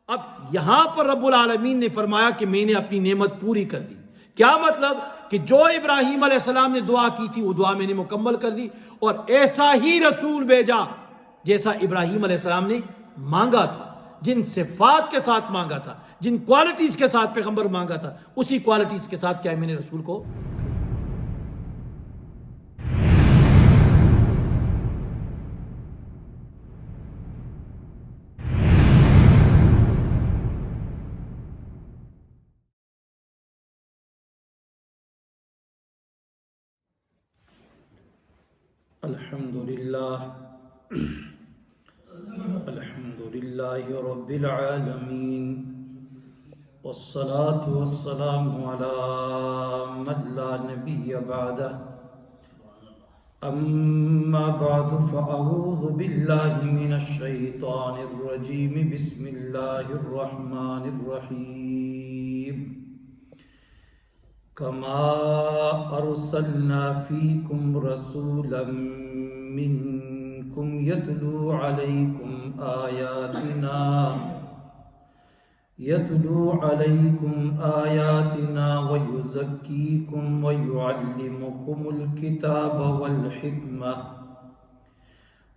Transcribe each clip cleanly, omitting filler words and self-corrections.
اب یہاں پر رب العالمین نے فرمایا کہ میں نے اپنی نعمت پوری کر دی. کیا مطلب؟ کہ جو ابراہیم علیہ السلام نے دعا کی تھی وہ دعا میں نے مکمل کر دی، اور ایسا ہی رسول بھیجا جیسا ابراہیم علیہ السلام نے مانگا تھا، جن صفات کے ساتھ مانگا تھا، جن کوالٹیز کے ساتھ پیغمبر مانگا تھا، اسی کوالٹیز کے ساتھ کیا ہے میں نے رسول کو. الحمدللہ رب العالمین والصلاة والسلام علی من لا نبی بعدہ اما بعد فاعوذ باللہ من الشیطان الرجیم بسم اللہ الرحمن الرحیم کما ارسلنا فیکم رسولا منکم یتلو علیکم آیاتنا ویزکیکم ویعلمکم الکتاب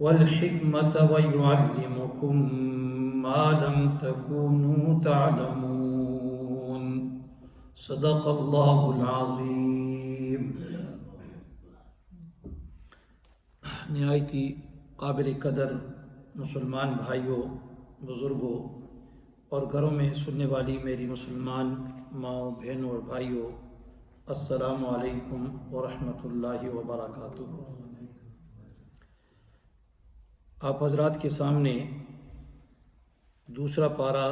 والحکمت ویعلمکم ما لم تکونوا تعلمون. صدق اللہ العظیم. نہایت ہی قابل قدر مسلمان بھائیوں، بزرگوں اور گھروں میں سننے والی میری مسلمان ماؤں، بہنوں اور بھائیوں، السلام علیکم ورحمۃ اللہ وبرکاتہ. آپ حضرات کے سامنے دوسرا پارہ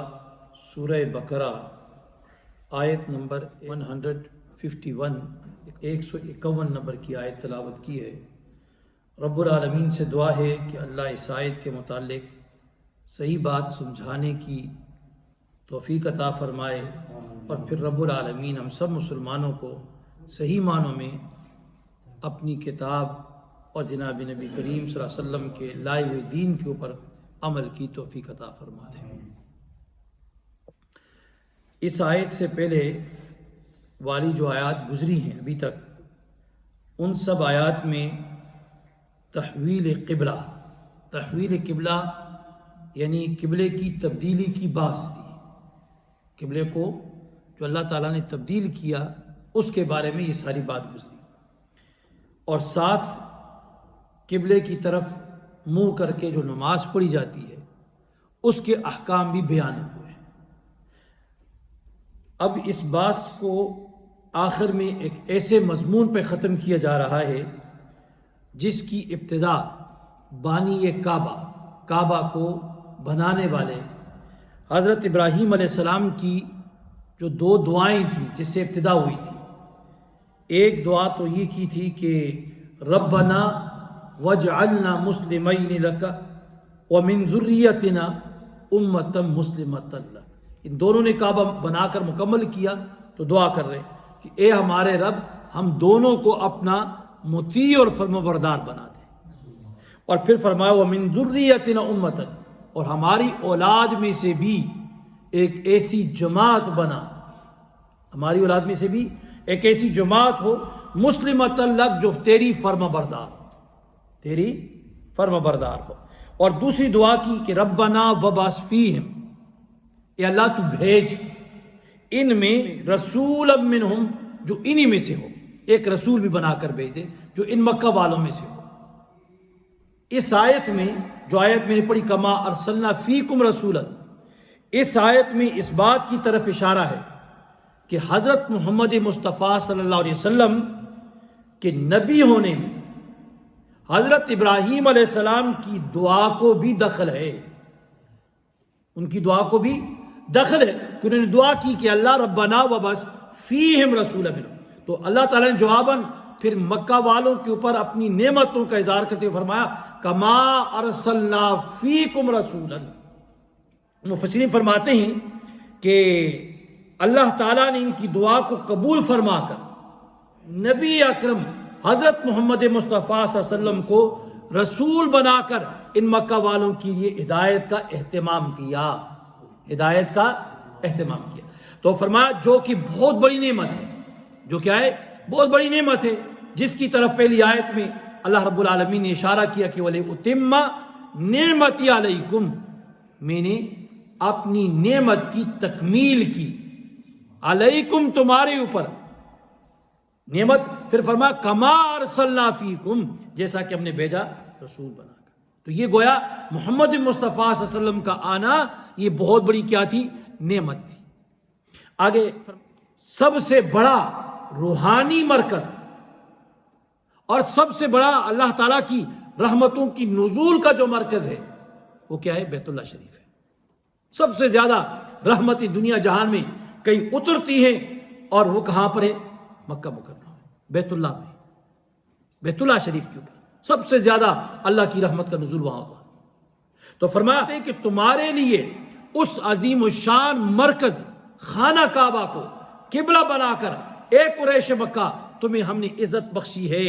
سورہ بقرہ آیت نمبر 151 151 نمبر کی آیت تلاوت کی ہے. رب العالمین سے دعا ہے کہ اللہ اس آیت کے متعلق صحیح بات سمجھانے کی توفیق عطا فرمائے، اور پھر رب العالمین ہم سب مسلمانوں کو صحیح معنوں میں اپنی کتاب اور جناب نبی کریم صلی اللہ علیہ وسلم کے لائے ہوئے دین کے اوپر عمل کی توفیق عطا فرما دے. اس آیت سے پہلے والی جو آیات گزری ہیں ابھی تک، ان سب آیات میں تحویل قبلہ یعنی قبلے کی تبدیلی کی بات تھی. قبلے کو جو اللہ تعالیٰ نے تبدیل کیا اس کے بارے میں یہ ساری بات گزری، اور ساتھ قبلے کی طرف منہ کر کے جو نماز پڑھی جاتی ہے اس کے احکام بھی بیان ہوئے. اب اس بات کو آخر میں ایک ایسے مضمون پہ ختم کیا جا رہا ہے جس کی ابتدا بانی کعبہ کو بنانے والے حضرت ابراہیم علیہ السلام کی جو دو دعائیں تھیں جس سے ابتدا ہوئی تھی. ایک دعا تو یہ کی تھی کہ ربنا وجعلنا مسلمین لک ومن ذریتنا امۃ مسلمۃ لک. ان دونوں نے کعبہ بنا کر مکمل کیا تو دعا کر رہے کہ اے ہمارے رب ہم دونوں کو اپنا مطیع اور فرمانبردار بنا دے. اور پھر فرمایا ومن ذریتنا امۃ، اور ہماری اولاد میں سے بھی ایک ایسی جماعت بنا، ہماری اولاد میں سے بھی ایک ایسی جماعت ہو مسلمۃ لک جو تیری فرما بردار ہو. اور دوسری دعا کی کہ ربنا وبعث فیہم، اے اللہ تو بھیج ان میں رسولا منہم، جو انہی میں سے ہو، ایک رسول بھی بنا کر بھیج دے جو ان مکہ والوں میں سے ہو. اس آیت میں جو آیت میں نے پڑھی کما ارسلنا فیکم رسولا، اس آیت میں اس بات کی طرف اشارہ ہے کہ حضرت محمد مصطفیٰ صلی اللہ علیہ وسلم کے نبی ہونے میں حضرت ابراہیم علیہ السلام کی دعا کو بھی دخل ہے. ان کی دعا کو بھی دخل ہے کہ انہوں نے دعا کی کہ اللہ ربنا وبعث فیہم رسولا منہم. تو اللہ تعالیٰ نے جواباً پھر مکہ والوں کے اوپر اپنی نعمتوں کا اظہار کرتے ہوئے فرمایا کما ارسلنا فیکم رسولا. مفسرین فرماتے ہیں کہ اللہ تعالیٰ نے ان کی دعا کو قبول فرما کر نبی اکرم حضرت محمد مصطفیٰ صلی اللہ علیہ وسلم کو رسول بنا کر ان مکہ والوں کے لیے ہدایت کا اہتمام کیا. ہدایت کا اہتمام کیا. تو فرمایا جو کہ بہت بڑی نعمت ہے، جو کیا ہے بہت بڑی نعمت ہے، جس کی طرف پہلی آیت میں اللہ رب العالمین نے اشارہ کیا کہ وَلِأُتِمَّ نِعْمَتِي عَلَيْكُمْ، میں نے اپنی نعمت کی تکمیل کی، علیکم تمہارے اوپر نعمت. پھر فرمایا کما ارسلنا فیکم، جیسا کہ ہم نے بھیجا رسول بنا کر. تو یہ گویا محمد مصطفیٰ صلی اللہ علیہ وسلم کا آنا یہ بہت بڑی کیا تھی، نعمت تھی. آگے سب سے بڑا روحانی مرکز اور سب سے بڑا اللہ تعالیٰ کی رحمتوں کی نزول کا جو مرکز ہے وہ کیا ہے، بیت اللہ شریف ہے. سب سے زیادہ رحمتیں دنیا جہان میں کہیں اترتی ہیں اور وہ کہاں پر ہے، مکہ مکرمہ میں، بیت اللہ میں، بیت اللہ شریف کے اوپر سب سے زیادہ اللہ کی رحمت کا نزول وہاں ہوتا ہے. تو فرماتے ہیں کہ تمہارے لیے اس عظیم الشان مرکز خانہ کعبہ کو قبلہ بنا کر اے قریش مکہ تمہیں ہم نے عزت بخشی ہے،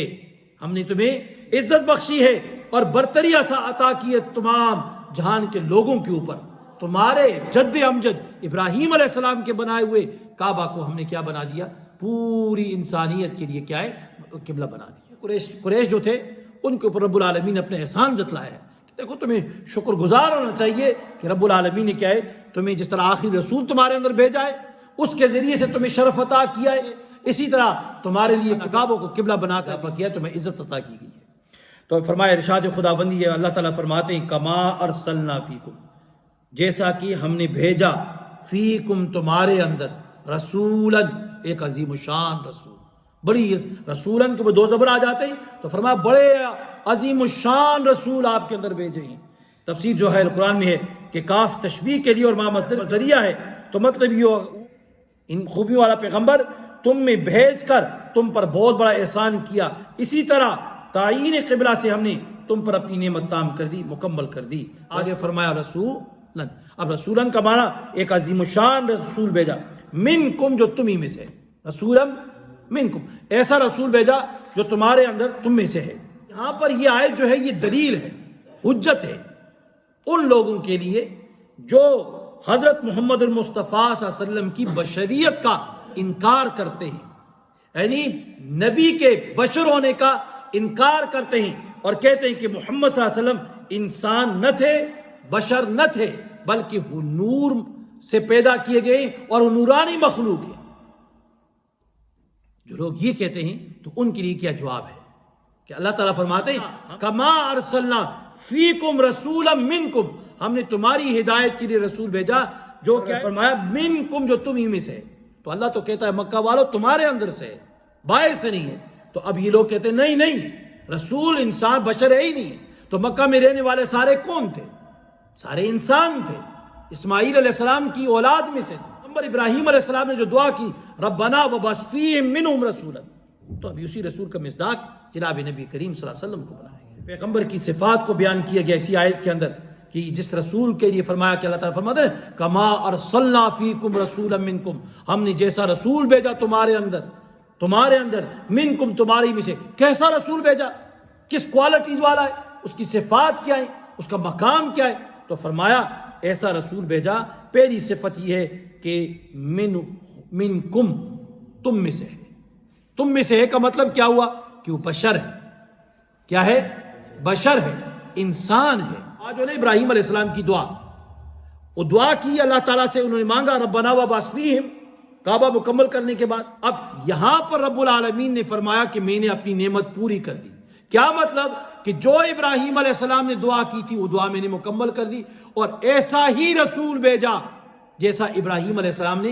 ہم نے تمہیں عزت بخشی ہے اور برتری ایسا عطا کی ہے تمام جہان کے لوگوں کے اوپر. تمہارے جد امجد ابراہیم علیہ السلام کے بنائے ہوئے کعبہ کو ہم نے کیا بنا دیا، پوری انسانیت کے لیے کیا ہے، قبلہ بنا دیا. قریش جو تھے ان کے اوپر رب العالمین نے اپنے احسان جتلایا ہے. دیکھو تمہیں شکر گزار ہونا چاہیے کہ رب العالمین نے کیا ہے، تمہیں جس طرح آخری رسول تمہارے اندر بھیجا ہے اس کے ذریعے سے تمہیں شرف عطا کیا ہے، اسی طرح تمہارے لیے کعبہ کو قبلہ بنا کر کیا، تمہیں عزت عطا کی گئی ہے. تو فرمایا ارشاد خداوندی ہے، اللہ تعالیٰ فرماتے ہیں کما ارسلنا فیکم، جیسا کہ ہم نے بھیجا فیکم تمہارے اندر رسولا، ایک عظیم الشان رسول. بڑی رسولن کے وہ دو زبر آ جاتے ہیں تو فرمایا بڑے عظیم الشان رسول آپ کے اندر بھیجے ہیں. تفسیر جو ہے قرآن میں ہے کہ کاف تشبیہ کے لیے اور ما مصدر ذریعہ ہے، تو مطلب یہ ان خوبیوں والا پیغمبر تم میں بھیج کر تم پر بہت بڑا احسان کیا. اسی طرح تعین قبلہ سے ہم نے تم پر اپنی نعمت تام کر دی، مکمل کر دی. آگے فرمایا رسولن، اب رسولن کا معنی ایک عظیم الشان رسول بھیجا، منکم جو تم ہی میں سے، رسولن منکم ایسا رسول بھیجا جو تمہارے اندر تم میں سے ہے. یہاں پر یہ آیت جو ہے یہ دلیل ہے، حجت ہے ان لوگوں کے لیے جو حضرت محمد المصطفیٰ صلی اللہ علیہ وسلم کی بشریت کا انکار کرتے ہیں، یعنی نبی کے بشر ہونے کا انکار کرتے ہیں اور کہتے ہیں کہ محمد صلی اللہ علیہ وسلم انسان نہ تھے، بشر نہ تھے، بلکہ وہ نور سے پیدا کیے گئے اور وہ نورانی مخلوق ہے. جو لوگ یہ کہتے ہیں تو ان کے لیے کیا جواب ہے کہ اللہ تعالیٰ فرماتے ہیں کما ارسلنا فیکم رسولا منکم، ہم نے تمہاری ہدایت کے لیے رسول بھیجا جو کیا فرمایا منکم جو تم ہی میں سے. تو اللہ تو کہتا ہے مکہ والو تمہارے اندر سے ہے، باہر سے نہیں ہے. تو اب یہ لوگ کہتے ہیں نہیں نہیں، رسول انسان بشر ہے ہی نہیں. تو مکہ میں رہنے والے سارے کون تھے؟ سارے انسان تھے، اسماعیل علیہ السلام کی اولاد میں سے تھے. ابراہیم علیہ السلام نے جو دعا کی ربنا وبعث فیہم منہم رسولا، تو ابھی اسی رسول کا مصداق جناب نبی کریم صلی اللہ علیہ وسلم کو بنایا گیا. پیغمبر کی صفات کو بیان کیا گیا اسی آیت کے اندر کہ جس رسول کے لیے فرمایا کہ اللہ تعالیٰ فرماتے ہیں کما ارسلنا فیکم رسولا منکم، ہم نے جیسا رسول بھیجا تمہارے اندر منکم تمہاری میں سے. کیسا رسول بھیجا، کس کوالٹیز والا ہے، اس کی صفات کیا ہے، اس کا مقام کیا ہے. تو فرمایا ایسا رسول بھیجا، پہلی صفت یہ ہے کہ منکم تم میں سے ہے. تم میں سے ہے کا مطلب کیا ہوا کہ وہ بشر ہے. کیا ہے؟ بشر ہے، انسان ہے. آج ابراہیم علیہ السلام کی دعا، وہ دعا کی اللہ تعالیٰ سے، انہوں نے مانگا ربنا وبعث فیہم، کعبہ مکمل کرنے کے بعد. اب یہاں پر رب العالمین نے فرمایا کہ میں نے اپنی نعمت پوری کر دی. کیا مطلب کہ جو ابراہیم علیہ السلام نے دعا کی تھی وہ دعا میں نے مکمل کر دی اور ایسا ہی رسول بھیجا جیسا ابراہیم علیہ السلام نے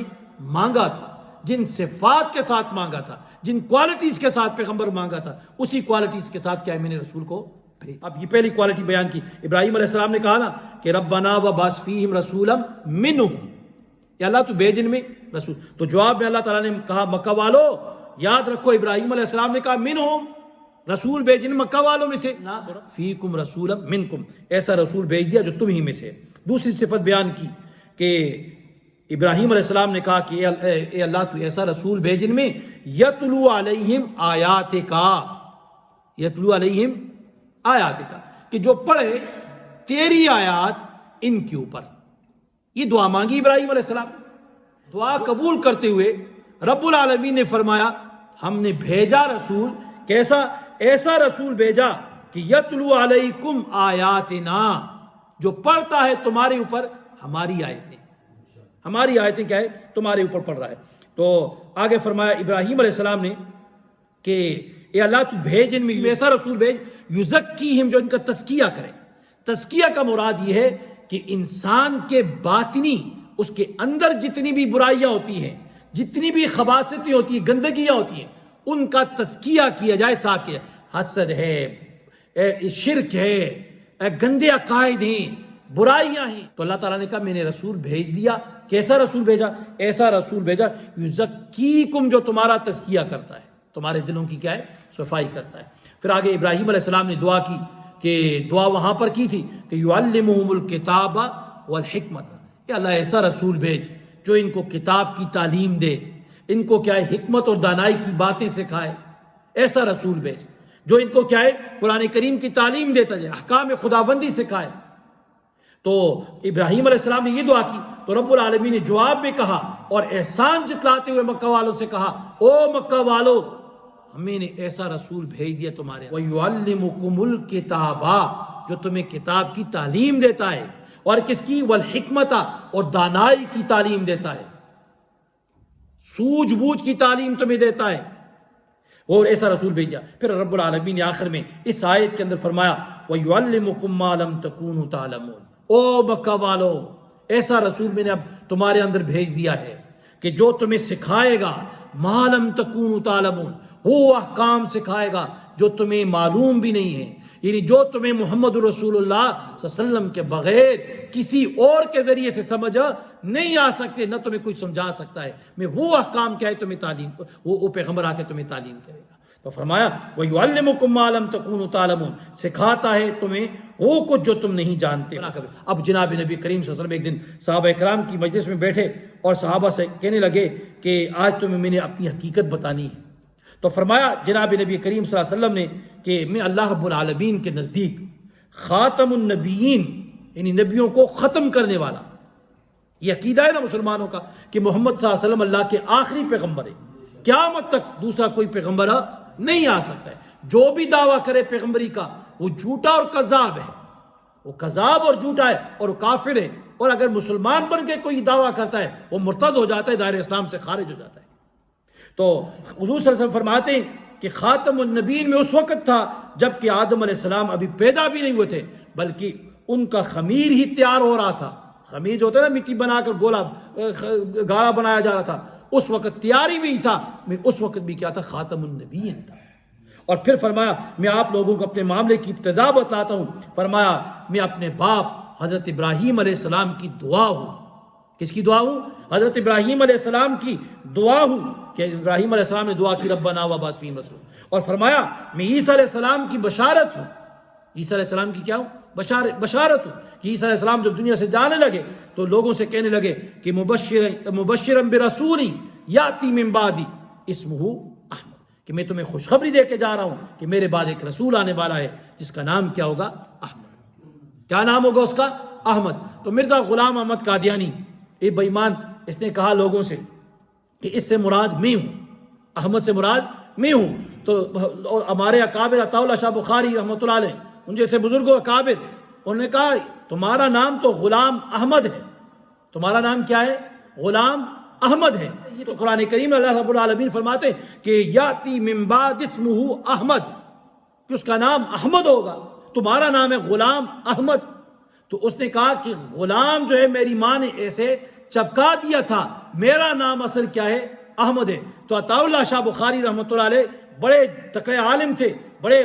مانگا تھا، جن صفات کے ساتھ مانگا تھا، جن کوالٹیز کے ساتھ پیغمبر مانگا تھا، اسی کوالٹیز کے ساتھ کیا ہے میں نے رسول کو بھیجا. اب یہ پہلی کوالٹی بیان کی. ابراہیم علیہ السلام نے کہا نا کہ ربنا وبعث فیہم رسولا منہم، یا اللہ تو بھیج ان میں رسول. تو جواب میں اللہ تعالیٰ نے کہا مکہ والو یاد رکھو، ابراہیم علیہ السلام نے کہا منہم، رسول بھیجن مکہ والوں میں سے، نہ فیکم رسولا منکم، ایسا رسول بھیج دیا جو تم ہی میں سے. دوسری صفت بیان کی کہ ابراہیم علیہ السلام نے کہا کہ اے اللہ تو ایسا رسول بھیجن میں یتلو علیہم آیاتکا، یتلو علیہم آیاتکا، کہ جو پڑھے تیری آیات ان کے اوپر. یہ دعا مانگی ابراہیم علیہ السلام. دعا قبول کرتے ہوئے رب العالمین نے فرمایا ہم نے بھیجا رسول، کیسا؟ ایسا رسول بھیجا کہ یتلو علیکم آیاتنا، جو پڑھتا ہے تمہارے اوپر ہماری آیتیں. ہماری آیتیں کیا ہے؟ تمہارے اوپر پڑھ رہا ہے. تو آگے فرمایا ابراہیم علیہ السلام نے کہ اے اللہ تو بھیج ان میں ایسا رسول بھیج یزکیہم، جو ان کا تزکیہ کرے. تزکیہ کا مراد یہ ہے کہ انسان کے باطنی، اس کے اندر جتنی بھی برائیاں ہوتی ہیں، جتنی بھی خباثتیں ہوتی ہیں، گندگیاں ہوتی ہیں، ان کا تزکیہ کیا جائے، صاف کیا جائے. حسد ہے، شرک ہے، گندے عقائد ہیں، برائیاں ہیں. تو اللہ تعالیٰ نے کہا میں نے رسول بھیج دیا. کیسا رسول بھیجا؟ ایسا رسول بھیجا یزکیکم، جو تمہارا تزکیہ کرتا ہے، تمہارے دلوں کی کیا ہے؟ صفائی کرتا ہے. پھر آگے ابراہیم علیہ السلام نے دعا کی کہ دعا وہاں پر کی تھی کہ یعلمہم الکتاب والحکمت. کہ اللہ ایسا رسول بھیج جو ان کو کتاب کی تعلیم دے، ان کو کیا ہے؟ حکمت اور دانائی کی باتیں سکھائے. ایسا رسول بھیج جو ان کو کیا ہے؟ قرآن کریم کی تعلیم دیتا جائے، احکام خداوندی سکھائے. تو ابراہیم علیہ السلام نے یہ دعا کی تو رب العالمین نے جواب میں کہا اور احسان جتلاتے ہوئے مکہ والوں سے کہا او مکہ والو، ہمیں نے ایسا رسول بھیج دیا تمہارے، وَيُعَلِّمُكُمُ الْكِتَابَ، جو تمہیں کتاب کی تعلیم دیتا ہے، اور کس کی؟ والحکمت، اور دانائی کی تعلیم دیتا ہے، سوجھ بوجھ کی تعلیم تمہیں دیتا ہے. اور ایسا رسول بھیجا. پھر رب العالمین نے آخر میں اس آیت کے اندر فرمایا وَيُعَلِّمُكُم مَّا لَمْ تَكُونُوا تَعْلَمُونَ. او مکہ والو، ایسا رسول میں نے اب تمہارے اندر بھیج دیا ہے کہ جو تمہیں سکھائے گا مَا لَمْ تَكُونُوا تَعْلَمُونَ، وہ احکام سکھائے گا جو تمہیں معلوم بھی نہیں ہے. یعنی جو تمہیں محمد رسول اللہ صلی اللہ علیہ وسلم کے بغیر کسی اور کے ذریعے سے سمجھ نہیں آ سکتے، نہ تمہیں کوئی سمجھا سکتا ہے. میں وہ احکام کیا ہے تمہیں تعلیم، وہ پیغمبر آ کے تمہیں تعلیم کرے گا. تو فرمایا وَيُعَلِّمُكُم مَّا لَمْ تَكُونُوا تَعْلَمُونَ، سکھاتا ہے تمہیں وہ کچھ جو تم نہیں جانتے. اب جناب نبی کریم صلی اللہ علیہ وسلم ایک دن صحابہ اکرام کی مجلس میں بیٹھے اور صحابہ سے کہنے لگے کہ آج تمہیں میں نے اپنی حقیقت بتانی ہے. تو فرمایا جناب نبی کریم صلی اللہ علیہ وسلم نے کہ میں اللہ رب العالمین کے نزدیک خاتم النبیین، یعنی نبیوں کو ختم کرنے والا، یہ عقیدہ ہے نا مسلمانوں کا کہ محمد صلی اللہ علیہ وسلم اللہ کے آخری پیغمبر ہے، قیامت تک دوسرا کوئی پیغمبر نہیں آ سکتا ہے. جو بھی دعویٰ کرے پیغمبری کا وہ جھوٹا اور کذاب ہے، وہ کذاب اور جھوٹا ہے اور وہ کافر ہے. اور اگر مسلمان بن کے کوئی دعویٰ کرتا ہے وہ مرتد ہو جاتا ہے، دائرہ اسلام سے خارج ہو جاتا ہے. تو حضور صلی اللہ علیہ وسلم فرماتے ہیں کہ خاتم النبیین میں اس وقت تھا جب کہ آدم علیہ السلام ابھی پیدا بھی نہیں ہوئے تھے، بلکہ ان کا خمیر ہی تیار ہو رہا تھا. خمیر جو ہوتا ہے نا، مٹی بنا کر گولا گاڑا بنایا جا رہا تھا، اس وقت تیاری بھی تھا. میں اس وقت بھی کیا تھا؟ خاتم النبیین تھا. اور پھر فرمایا میں آپ لوگوں کو اپنے معاملے کی ابتدا بتلاتا ہوں. فرمایا میں اپنے باپ حضرت ابراہیم علیہ السلام کی دعا ہوں. کس کی دعا ہوں؟ حضرت ابراہیم علیہ السلام کی دعا ہوں کہ ابراہیم علیہ السلام نے دعا کی ربنا وابعث فیہم رسولا. اور فرمایا میں عیسیٰ علیہ السلام کی بشارت ہوں. عیسیٰ علیہ السلام کی کیا ہوں؟ بشارت ہوں کہ عیسیٰ علیہ السلام جب دنیا سے جانے لگے تو لوگوں سے کہنے لگے کہ مبشرا برسول یاتی من بعدی اسمہ احمد، کہ میں تمہیں خوشخبری دے کے جا رہا ہوں کہ میرے بعد ایک رسول آنے والا ہے جس کا نام کیا ہوگا؟ احمد. کیا نام ہوگا اس کا؟ احمد. تو مرزا غلام احمد قادیانی اے بے ایمان، اس نے کہا لوگوں سے کہ اس سے مراد میں ہوں، احمد سے مراد میں ہوں. تو اور ہمارے اکابر عطا اللہ شاہ بخاری رحمۃ اللہ علیہ، ان جیسے بزرگوں اکابر، انہوں نے کہا تمہارا نام تو غلام احمد ہے، تمہارا نام کیا ہے؟ غلام احمد ہے. یہ تو قرآن کریم اللہ رب العالمین فرماتے کہ یاتی من بعد اسمہ احمد، کہ اس کا نام احمد ہوگا، تمہارا نام ہے غلام احمد. تو اس نے کہا کہ غلام جو ہے میری ماں نے ایسے چپکا دیا تھا، میرا نام اصل کیا ہے؟ احمد ہے. تو عطا اللہ شاہ بخاری رحمۃ اللہ علیہ بڑے تکڑے عالم تھے، بڑے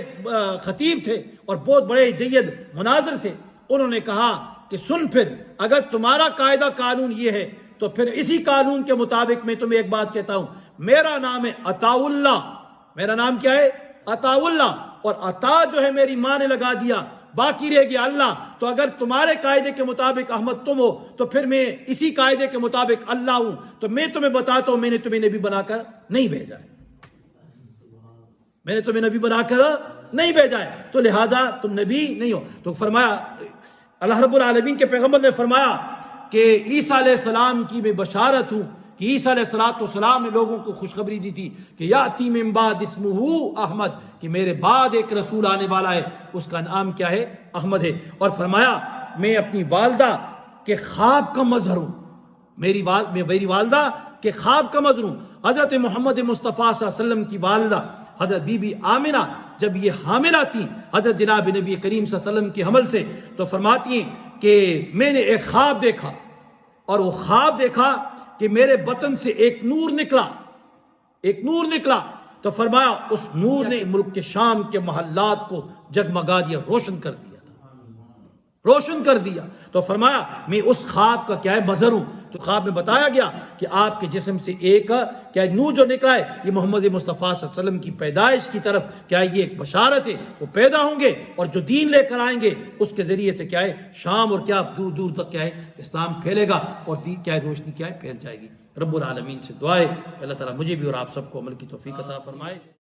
خطیب تھے اور بہت بڑے جید مناظر تھے. انہوں نے کہا کہ سن، پھر اگر تمہارا قاعدہ قانون یہ ہے تو پھر اسی قانون کے مطابق میں تمہیں ایک بات کہتا ہوں، میرا نام ہے عطا اللہ. میرا نام کیا ہے؟ عطا اللہ. اور عطا جو ہے میری ماں نے لگا دیا، باقی رہ گیا اللہ. تو اگر تمہارے قاعدے کے مطابق احمد تم ہو تو پھر میں اسی قاعدے کے مطابق اللہ ہوں. تو میں تمہیں بتاتا ہوں میں نے تمہیں نبی بنا کر نہیں بھیجا ہے، میں نے تمہیں نبی بنا کر نہیں بھیجا ہے، تو لہٰذا تم نبی نہیں ہو. تو فرمایا اللہ رب العالمین کے پیغمبر نے فرمایا کہ عیسیٰ علیہ السلام کی میں بشارت ہوں کہ عیسیٰ علیہ السلام نے لوگوں کو خوشخبری دی تھی کہ یاتی من بعد اسمہ احمد، کہ میرے بعد ایک رسول آنے والا ہے، اس کا نام کیا ہے؟ احمد ہے۔ اور فرمایا میں اپنی والدہ کے خواب کا مظہر ہوں، میری والدہ کے خواب کا مظہر ہوں۔ حضرت محمد مصطفیٰ صلی اللہ علیہ وسلم کی والدہ حضرت بی بی آمنہ جب یہ حاملہ تھی حضرت جناب نبی کریم صلی اللہ علیہ وسلم کے حمل سے، تو فرماتی ہیں کہ میں نے ایک خواب دیکھا، اور وہ خواب دیکھا کہ میرے بطن سے ایک نور نکلا، تو فرمایا اس نور نے ملک کے شام کے محلات کو جگمگا دیا، روشن کر دیا۔ تو فرمایا میں اس خواب کا کیا ہے؟ مظہر ہوں۔ تو خواب میں بتایا گیا کہ آپ کے جسم سے ایک کیا نور جو نکلا ہے، یہ محمد مصطفیٰ صلی اللہ علیہ وسلم کی پیدائش کی طرف کیا ہے؟ یہ ایک بشارت ہے، وہ پیدا ہوں گے اور جو دین لے کر آئیں گے اس کے ذریعے سے کیا ہے؟ شام اور کیا دور دور تک کیا ہے؟ اسلام پھیلے گا اور کیا ہے؟ روشنی کیا ہے؟ پھیل جائے گی۔ رب العالمین سے دعا ہے کہ اللہ تعالیٰ مجھے بھی اور آپ سب کو عمل کی توفیق عطا فرمائے۔